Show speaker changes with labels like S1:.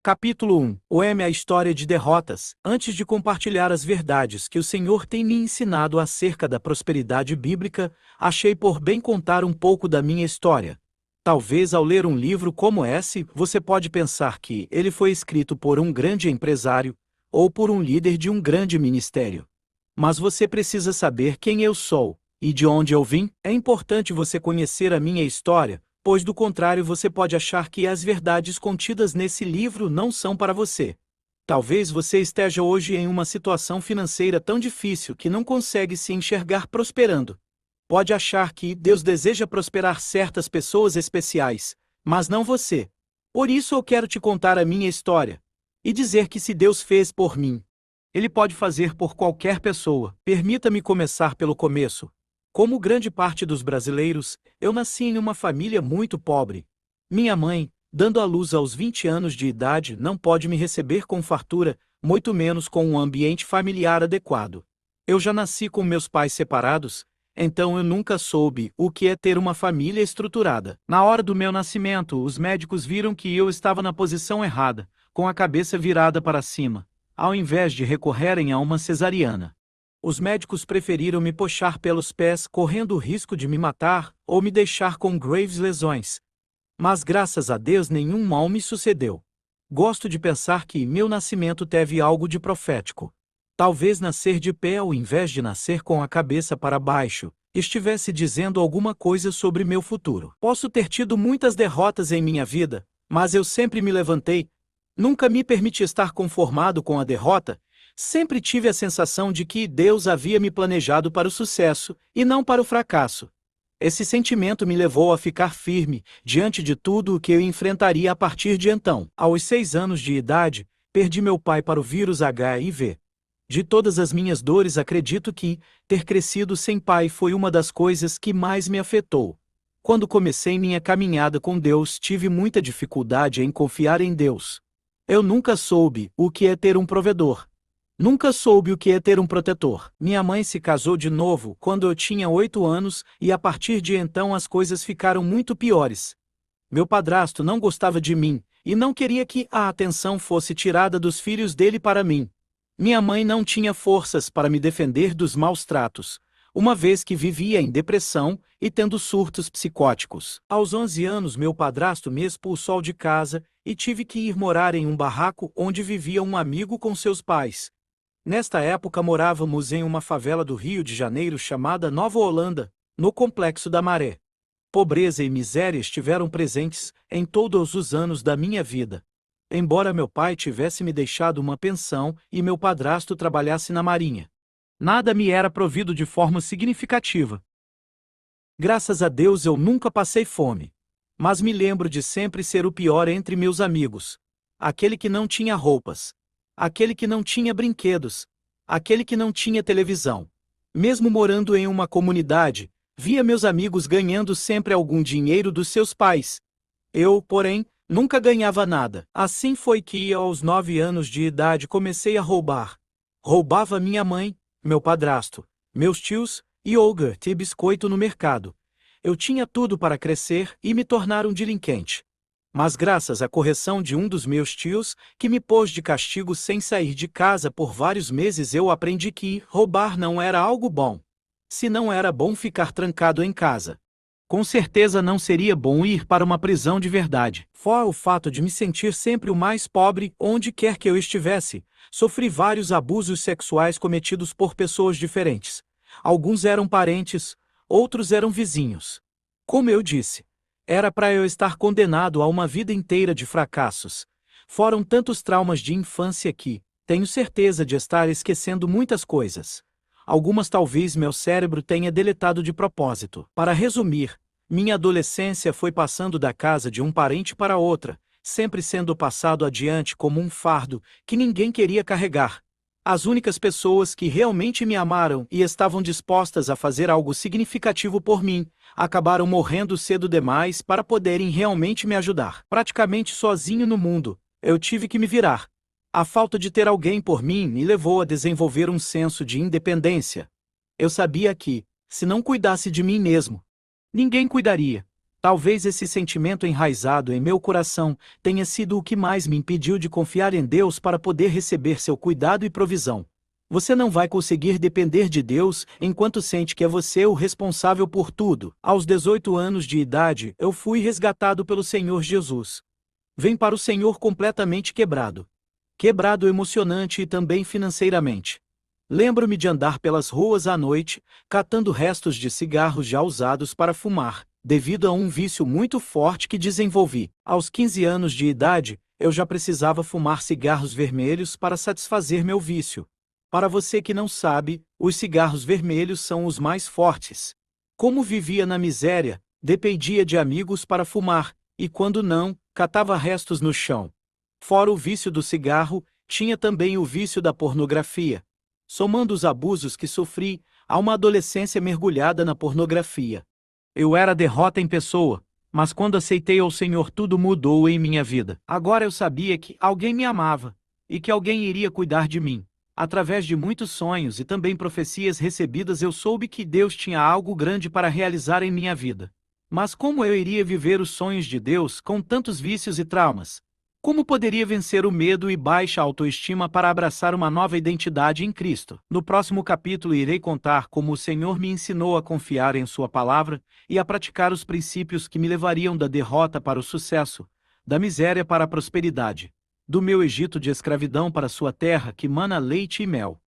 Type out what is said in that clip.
S1: Capítulo 1. O.M. A história de derrotas. Antes de compartilhar as verdades que o Senhor tem me ensinado acerca da prosperidade bíblica, achei por bem contar um pouco da minha história. Talvez ao ler um livro como esse, você pode pensar que ele foi escrito por um grande empresário ou por um líder de um grande ministério. Mas você precisa saber quem eu sou e de onde eu vim. É importante você conhecer a minha história, pois do contrário você pode achar que as verdades contidas nesse livro não são para você. Talvez você esteja hoje em uma situação financeira tão difícil que não consegue se enxergar prosperando. Pode achar que Deus deseja prosperar certas pessoas especiais, mas não você. Por isso eu quero te contar a minha história e dizer que se Deus fez por mim, Ele pode fazer por qualquer pessoa. Permita-me começar pelo começo. Como grande parte dos brasileiros, eu nasci em uma família muito pobre. Minha mãe, dando à luz aos 20 anos de idade, não pode me receber com fartura, muito menos com um ambiente familiar adequado. Eu já nasci com meus pais separados, então eu nunca soube o que é ter uma família estruturada. Na hora do meu nascimento, os médicos viram que eu estava na posição errada, com a cabeça virada para cima, ao invés de recorrerem a uma cesariana. Os médicos preferiram me puxar pelos pés, correndo o risco de me matar ou me deixar com graves lesões. Mas graças a Deus nenhum mal me sucedeu. Gosto de pensar que meu nascimento teve algo de profético. Talvez nascer de pé ao invés de nascer com a cabeça para baixo estivesse dizendo alguma coisa sobre meu futuro. Posso ter tido muitas derrotas em minha vida, mas eu sempre me levantei. Nunca me permiti estar conformado com a derrota. Sempre tive a sensação de que Deus havia me planejado para o sucesso e não para o fracasso. Esse sentimento me levou a ficar firme diante de tudo o que eu enfrentaria a partir de então. Aos 6 anos de idade, perdi meu pai para o vírus HIV. De todas as minhas dores, acredito que ter crescido sem pai foi uma das coisas que mais me afetou. Quando comecei minha caminhada com Deus, tive muita dificuldade em confiar em Deus. Eu nunca soube o que é ter um provedor. Nunca soube o que é ter um protetor. Minha mãe se casou de novo quando eu tinha 8 anos e a partir de então as coisas ficaram muito piores. Meu padrasto não gostava de mim e não queria que a atenção fosse tirada dos filhos dele para mim. Minha mãe não tinha forças para me defender dos maus tratos, uma vez que vivia em depressão e tendo surtos psicóticos. Aos 11 anos meu padrasto me expulsou de casa e tive que ir morar em um barraco onde vivia um amigo com seus pais. Nesta época morávamos em uma favela do Rio de Janeiro chamada Nova Holanda, no Complexo da Maré. Pobreza e miséria estiveram presentes em todos os anos da minha vida. Embora meu pai tivesse me deixado uma pensão e meu padrasto trabalhasse na marinha, nada me era provido de forma significativa. Graças a Deus eu nunca passei fome. Mas me lembro de sempre ser o pior entre meus amigos. Aquele que não tinha roupas. Aquele que não tinha brinquedos, aquele que não tinha televisão. Mesmo morando em uma comunidade, via meus amigos ganhando sempre algum dinheiro dos seus pais. Eu, porém, nunca ganhava nada. Assim foi que, aos 9 anos de idade, comecei a roubar. Roubava minha mãe, meu padrasto, meus tios e iogurte e biscoito no mercado. Eu tinha tudo para crescer e me tornar um delinquente. Mas graças à correção de um dos meus tios, que me pôs de castigo sem sair de casa por vários meses, eu aprendi que roubar não era algo bom. Se não era bom ficar trancado em casa, com certeza não seria bom ir para uma prisão de verdade. Fora o fato de me sentir sempre o mais pobre onde quer que eu estivesse, sofri vários abusos sexuais cometidos por pessoas diferentes. Alguns eram parentes, outros eram vizinhos. Como eu disse, era para eu estar condenado a uma vida inteira de fracassos. Foram tantos traumas de infância que tenho certeza de estar esquecendo muitas coisas. Algumas talvez meu cérebro tenha deletado de propósito. Para resumir, minha adolescência foi passando da casa de um parente para outra, sempre sendo passado adiante como um fardo que ninguém queria carregar. As únicas pessoas que realmente me amaram e estavam dispostas a fazer algo significativo por mim, acabaram morrendo cedo demais para poderem realmente me ajudar. Praticamente sozinho no mundo, eu tive que me virar. A falta de ter alguém por mim me levou a desenvolver um senso de independência. Eu sabia que, se não cuidasse de mim mesmo, ninguém cuidaria. Talvez esse sentimento enraizado em meu coração tenha sido o que mais me impediu de confiar em Deus para poder receber seu cuidado e provisão. Você não vai conseguir depender de Deus enquanto sente que é você o responsável por tudo. Aos 18 anos de idade, eu fui resgatado pelo Senhor Jesus. Vem para o Senhor completamente quebrado. Quebrado emocionante e também financeiramente. Lembro-me de andar pelas ruas à noite, catando restos de cigarros já usados para fumar, devido a um vício muito forte que desenvolvi. Aos 15 anos de idade, eu já precisava fumar cigarros vermelhos para satisfazer meu vício. Para você que não sabe, os cigarros vermelhos são os mais fortes. Como vivia na miséria, dependia de amigos para fumar, e quando não, catava restos no chão. Fora o vício do cigarro, tinha também o vício da pornografia. Somando os abusos que sofri, há uma adolescência mergulhada na pornografia. Eu era derrota em pessoa, mas quando aceitei ao Senhor tudo mudou em minha vida. Agora eu sabia que alguém me amava, e que alguém iria cuidar de mim. Através de muitos sonhos e também profecias recebidas eu soube que Deus tinha algo grande para realizar em minha vida. Mas como eu iria viver os sonhos de Deus com tantos vícios e traumas? Como poderia vencer o medo e baixa autoestima para abraçar uma nova identidade em Cristo? No próximo capítulo irei contar como o Senhor me ensinou a confiar em Sua palavra e a praticar os princípios que me levariam da derrota para o sucesso, da miséria para a prosperidade, do meu Egito de escravidão para sua terra que mana leite e mel.